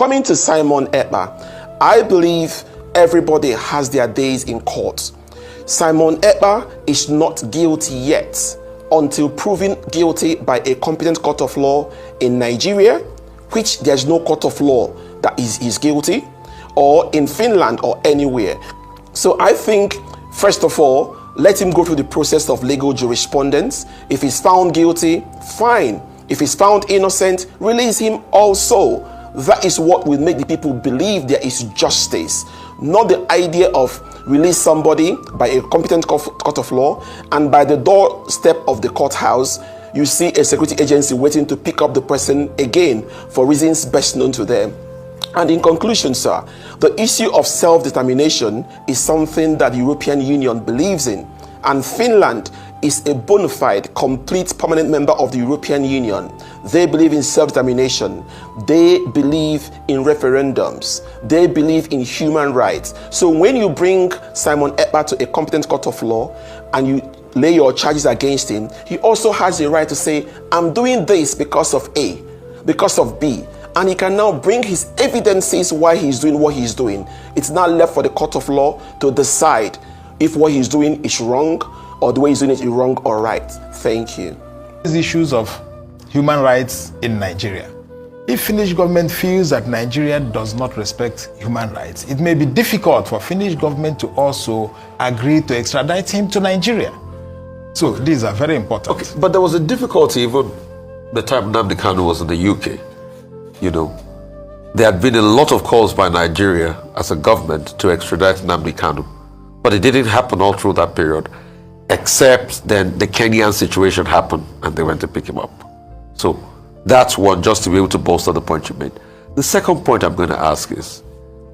Coming to Simon Akpa, I believe everybody has their days in court. Simon Akpa is not guilty yet until proven guilty by a competent court of law in Nigeria, which there's no court of law that is guilty, or in Finland or anywhere. So I think, first of all, let him go through the process of legal jurisprudence. If he's found guilty, fine. If he's found innocent, release him also. That is what will make the people believe there is justice, not the idea of release somebody by a competent court of law, and by the doorstep of the courthouse, you see a security agency waiting to pick up the person again for reasons best known to them. And in conclusion, sir, the issue of self-determination is something that the European Union believes in, and Finland is a bona fide, complete, permanent member of the European Union. They believe in self-determination. They believe in referendums. They believe in human rights. So when you bring Simon Akpa to a competent court of law and you lay your charges against him, he also has a right to say, I'm doing this because of A, because of B. And he can now bring his evidences why he's doing what he's doing. It's now left for the court of law to decide if what he's doing is wrong or the way he's doing it is wrong or right. Thank you. These issues of human rights in Nigeria. If Finnish government feels that Nigeria does not respect human rights, it may be difficult for Finnish government to also agree to extradite him to Nigeria. So these are very important. Okay, but there was a difficulty even the time Nnamdi Kanu was in the UK. You know, there had been a lot of calls by Nigeria as a government to extradite Nnamdi Kanu, but it didn't happen all through that period, except then the Kenyan situation happened and they went to pick him up. So that's one, just to be able to bolster the point you made. The second point I'm going to ask is,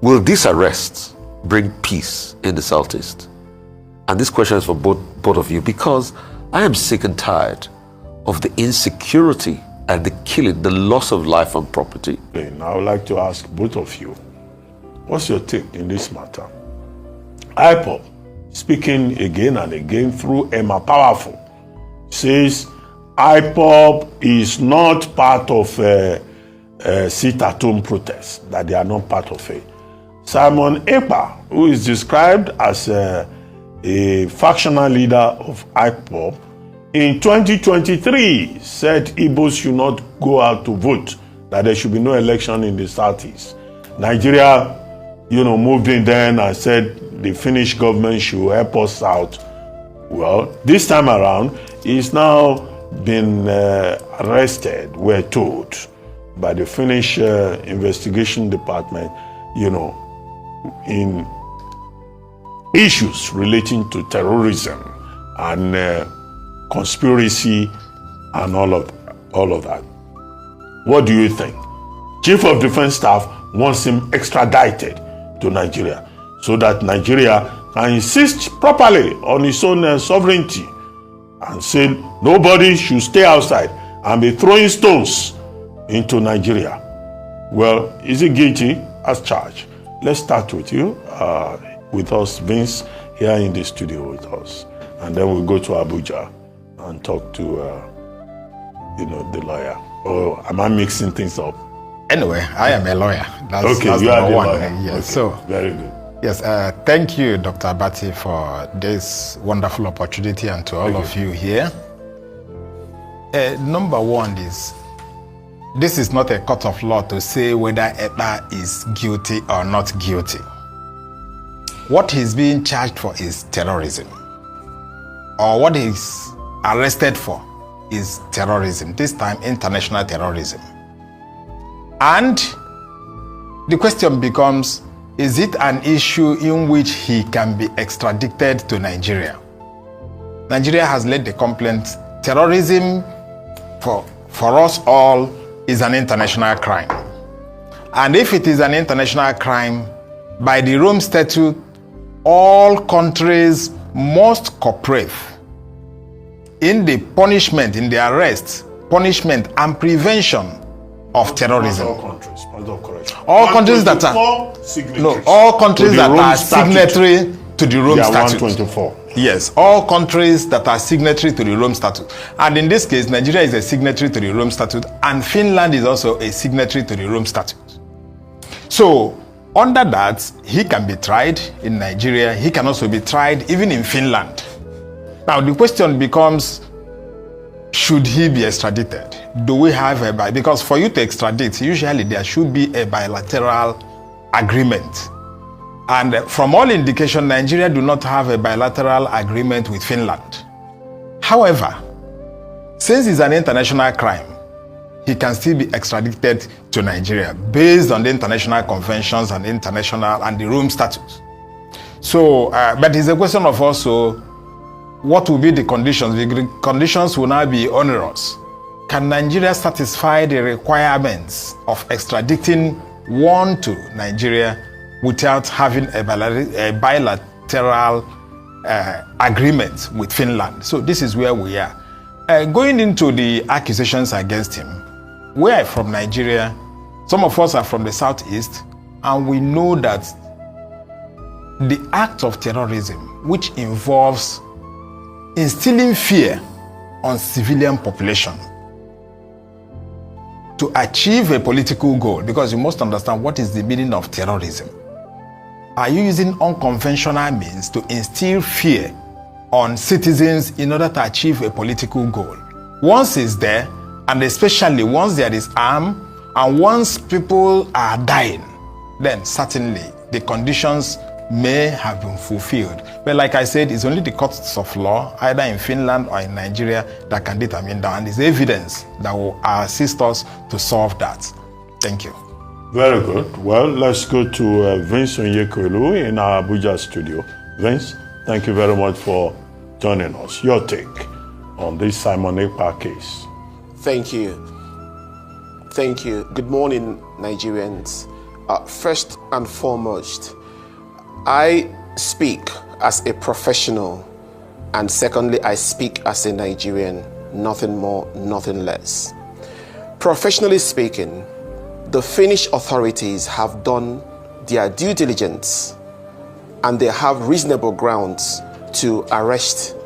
will these arrests bring peace in the Southeast? And this question is for both of you, because I am sick and tired of the insecurity and the killing, the loss of life and property. I would like to ask both of you, what's your take in this matter? IPOB, speaking again and again through Emma Powerful, says IPOB is not part of a sit-at-home protest, that they are not part of it. Simon Akpa, who is described as a factional leader of IPOB, in 2023 said Igbos should not go out to vote, that there should be no election in the Southeast. Nigeria, moved in then and said the Finnish government should help us out. Well, this time around, he's now been arrested, we're told, by the Finnish investigation department, in issues relating to terrorism and conspiracy and all of that. What do you think? Chief of Defense Staff wants him extradited to Nigeria so that Nigeria can insist properly on its own sovereignty and say nobody should stay outside and be throwing stones into Nigeria. Well, is he guilty as charged? Let's start with you, with us, Vince, here in the studio with us. And then we'll go to Abuja and talk to, the lawyer. Or am I mixing things up? Anyway, I am a lawyer. That's you are the lawyer. Yes, okay. So very good. Yes, thank you, Dr. Abati, for this wonderful opportunity, and to all of you here. Number one is, this is not a court of law to say whether Akpa is guilty or not guilty. What he's being charged for is terrorism, or what he's arrested for is terrorism, this time international terrorism. And the question becomes, is it an issue in which he can be extradited to Nigeria? Nigeria has laid the complaint, terrorism for us all is an international crime. And if it is an international crime, by the Rome Statute, all countries must cooperate in the punishment, in the arrest, punishment, and prevention of terrorism. All countries, point of correction. All countries that are all countries that are signatory to the Rome Statute. 124. Yes, all countries that are signatory to the Rome Statute. And in this case, Nigeria is a signatory to the Rome Statute, and Finland is also a signatory to the Rome Statute. So under that, he can be tried in Nigeria. He can also be tried even in Finland. Now the question becomes, should he be extradited? Do we have because for you to extradite, usually there should be a bilateral agreement. And from all indication, Nigeria do not have a bilateral agreement with Finland. However, since it's an international crime, he can still be extradited to Nigeria based on the international conventions and the Rome Statute. So, but it's a question of also what will be the conditions. The conditions will now be onerous. Can Nigeria satisfy the requirements of extraditing one to Nigeria without having a bilateral agreement with Finland? So this is where we are. Going into the accusations against him, we are from Nigeria, some of us are from the southeast, and we know that the act of terrorism, which involves instilling fear on civilian population to achieve a political goal, because you must understand what is the meaning of terrorism. Are you using unconventional means to instill fear on citizens in order to achieve a political goal? Once it's there, and especially once there is harm, and once people are dying, then certainly the conditions may have been fulfilled. But like I said, it's only the courts of law, either in Finland or in Nigeria, that can determine that, and it's evidence that will assist us to solve that. Thank you. Very good. Well, let's go to Vince Onyekwelu in our Abuja studio. Vince, thank you very much for joining us. Your take on this Simon Akpa case. Thank you. Thank you. Good morning, Nigerians. First and foremost, I speak as a professional, and secondly, I speak as a Nigerian, nothing more, nothing less. Professionally speaking, the Finnish authorities have done their due diligence and they have reasonable grounds to arrest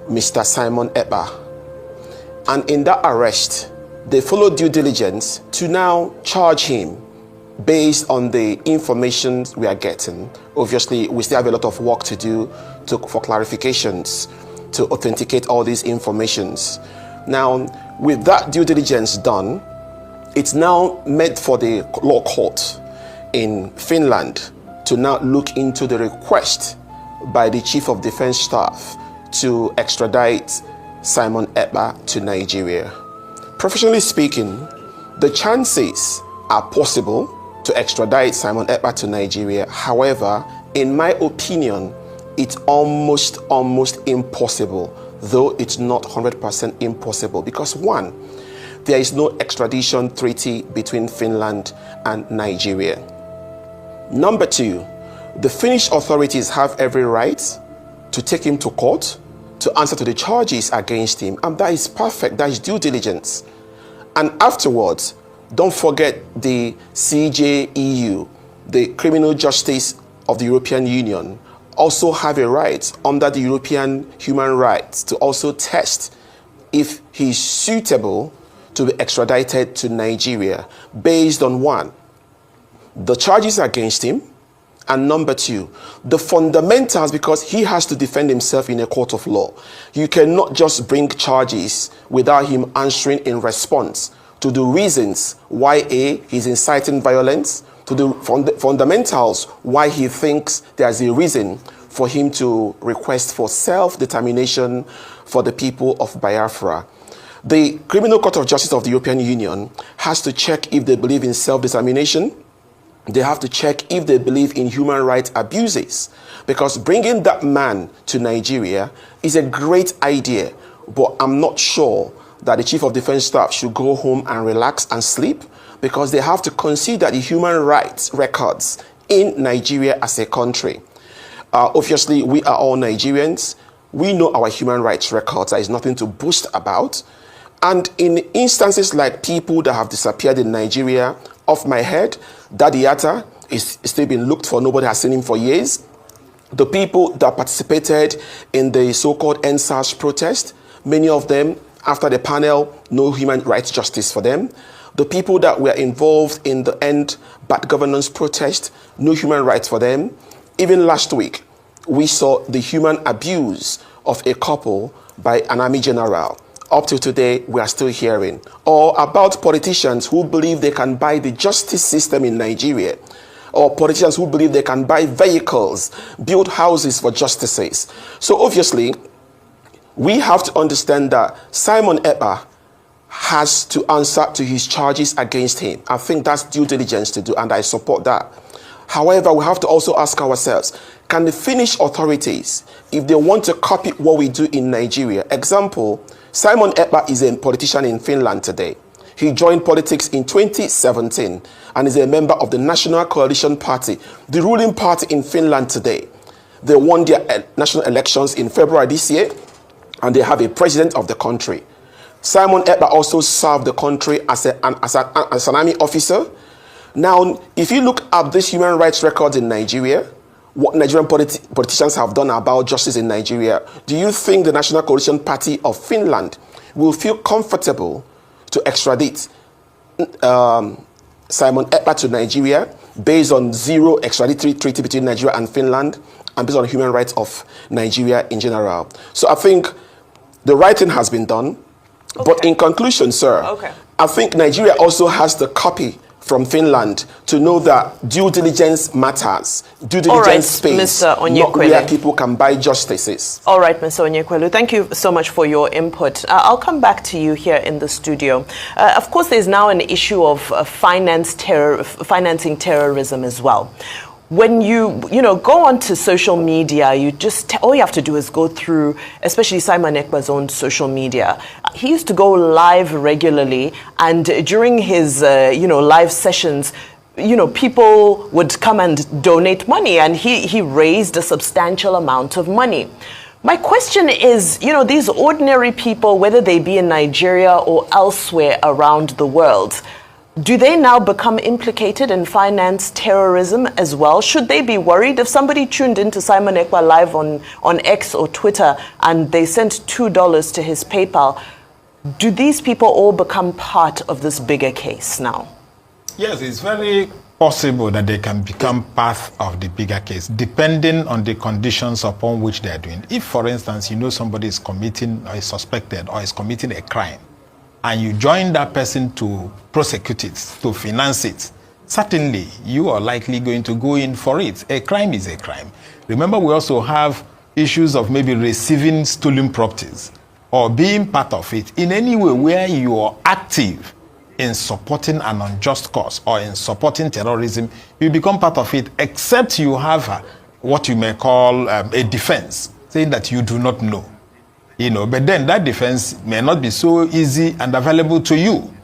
Mr. Simon Akpa. And in that arrest, they followed due diligence to now charge him based on the information we are getting. Obviously, we still have a lot of work to do for clarifications, to authenticate all these informations. Now, with that due diligence done, it's now meant for the law court in Finland to now look into the request by the Chief of Defense Staff to extradite Simon Akpa to Nigeria. Professionally speaking, the chances are possible to extradite Simon Akpa to Nigeria. However, in my opinion, it's almost impossible, though it's not 100% impossible, because one, there is no extradition treaty between Finland and Nigeria. Number two, the Finnish authorities have every right to take him to court to answer to the charges against him, and that is perfect. That is due diligence. And afterwards, don't forget the CJEU, the Criminal Justice of the European Union, also have a right under the European human rights to also test if he is suitable to be extradited to Nigeria based on one, the charges against him, and number two, the fundamentals, because he has to defend himself in a court of law. You cannot just bring charges without him answering in response to the reasons why he's inciting violence, to the fundamentals why he thinks there's a reason for him to request for self-determination for the people of Biafra. The Criminal Court of Justice of the European Union has to check if they believe in self-determination. They have to check if they believe in human rights abuses, because bringing that man to Nigeria is a great idea, but I'm not sure that the Chief of Defense Staff should go home and relax and sleep, because they have to consider the human rights records in Nigeria as a country. Obviously, we are all Nigerians. We know our human rights records. There is nothing to boast about. And in instances like people that have disappeared in Nigeria, off my head, Daddy Yatta is still being looked for. Nobody has seen him for years. The people that participated in the so-called NSAS protest, many of them, after the panel, no human rights justice for them. The people that were involved in the End Bad Governance protest, no human rights for them. Even last week, we saw the human abuse of a couple by an army general. Up to today, we are still hearing. Or about politicians who believe they can buy the justice system in Nigeria. Or politicians who believe they can buy vehicles, build houses for justices. So obviously, we have to understand that Simon Akpa has to answer to his charges against him. I think that's due diligence to do, and I support that. However, we have to also ask ourselves, can the Finnish authorities, if they want to copy what we do in Nigeria, example, Simon Akpa is a politician in Finland today. He joined politics in 2017 and is a member of the National Coalition Party, the ruling party in Finland today. They won their national elections in February this year, and they have a president of the country. Simon Akpa also served the country as an army officer. Now, if you look at this human rights record in Nigeria, what Nigerian politicians have done about justice in Nigeria, do you think the National Coalition Party of Finland will feel comfortable to extradite Simon Akpa to Nigeria based on zero extraditory treaty between Nigeria and Finland and based on human rights of Nigeria in general? So I think the right thing has been done. Okay. But in conclusion, sir, I think Nigeria also has to copy from Finland to know that due diligence matters. Due diligence space, Mr. not where people can buy justices. All right, Mr. Onyekwelu, thank you so much for your input. I'll come back to you here in the studio. Of course, there's now an issue of financing terrorism as well. When you go onto social media, all you have to do is go through, especially Simon Akpa's own social media. He used to go live regularly, and during his live sessions, people would come and donate money, and he raised a substantial amount of money. My question is, these ordinary people, whether they be in Nigeria or elsewhere around the world, do they now become implicated in finance terrorism as well? Should they be worried if somebody tuned into Simon Akpa live on X or Twitter and they sent $2 to his PayPal? Do these people all become part of this bigger case now? Yes, it's very possible that they can become part of the bigger case, depending on the conditions upon which they are doing. If, for instance, somebody is committing or is suspected or is committing a crime, and you join that person to prosecute it, to finance it, certainly you are likely going to go in for it. A crime is a crime. Remember, we also have issues of maybe receiving stolen properties or being part of it in any way where you are active in supporting an unjust cause or in supporting terrorism. You become part of it, except you have what you may call a defense, saying that you do not know. But then that defense may not be so easy and available to you.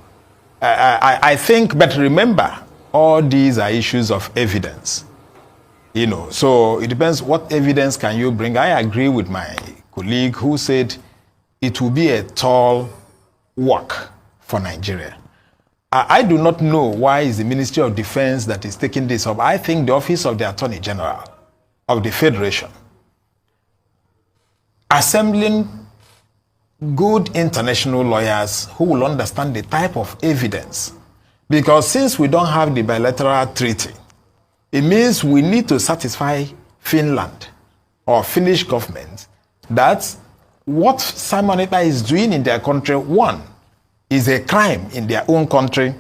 I think, but remember, all these are issues of evidence. So it depends what evidence can you bring. I agree with my colleague who said it will be a tall work for Nigeria. I do not know why it's the Ministry of Defense that is taking this up. I think the Office of the Attorney General of the Federation, assembling good international lawyers who will understand the type of evidence. Because since we don't have the bilateral treaty, it means we need to satisfy Finland or Finnish government that what Simon Akpa is doing in their country, one, is a crime in their own country,